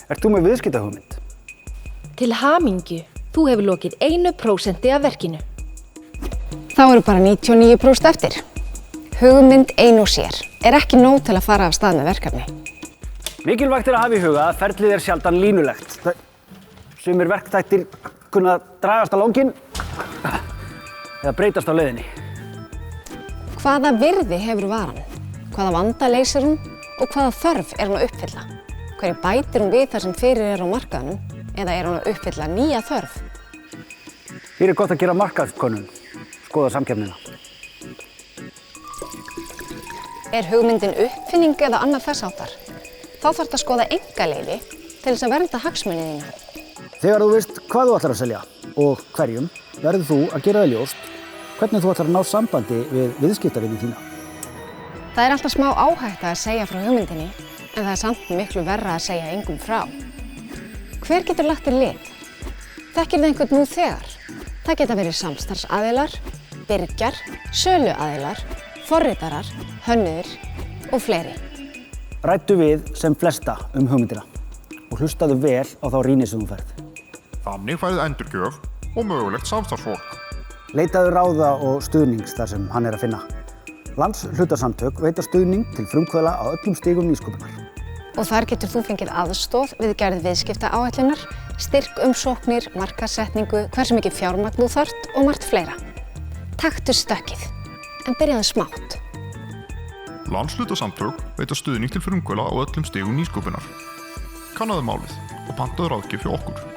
Ert þú með viðskiptahugmynd? Til hamingju, þú hefur lokið 1% af verkinu. Þá eru bara 99% eftir. Hugmynd ein og sér ekki nóg til að fara af stað með verkefni. Mikilvægt að hafa í huga að ferlið sjaldan línulegt. Sumir verkþættir kunna dragast á langinn eða breytast á leiðinni. Hvaða virði hefur varan? Hvaða vanda leysir hún og hvaða þörf hún að uppfylla? Hverju bætir hún við þar sem fyrir á markaðnum eða hún að uppfylla nýja þörf? Hér gott að gera markaðskönnun, skoða samkeppnina. Hugmyndin uppfinning eða annað þess háttar? Þá þarf að skoða einkaleyfi til þess að vernda hagsmuni þína. Þegar þú veist hvað þú ætlar að selja og hverjum, verður þú að gera það ljóst hvernig þú ætlar að ná sambandi við viðskiptavini þína. Það alltaf smá áhætta að segja frá hugmyndinni, en það samt miklu verra að segja engum frá. Hver getur lagt þér lið? Þekkir þið einhvern nú þegar? Það geta verið samstarfsaðilar, birgjar, söluaðilar, forritarar, hönnuðir og fleiri. Ræddu við sem flesta hugmyndina og hlustaðu vel á þá rýni sem þú ferð. Þannig færið endurgjöf og mögulegt samstarfsfólk. Leitaðu ráða og stuðnings þar sem hann að finna. Landshlutasamtök veita stuðning til frumkvöðla á öllum stigum nýsköpunar. Og þar getur þú fengið aðstoð við gerð viðskiptaáætlunar, styrkumsóknir, markaðssetningu, hversu mikið fjármagn þú þarft og margt fleira. Taktu stökkið, en byrjaðu smátt. Landshlutasamtök veita stuðning til frumkvöðla á öllum stigum nýsköpunar. Kannaðu málið og pantaðu ráðgjöf hjá okkur.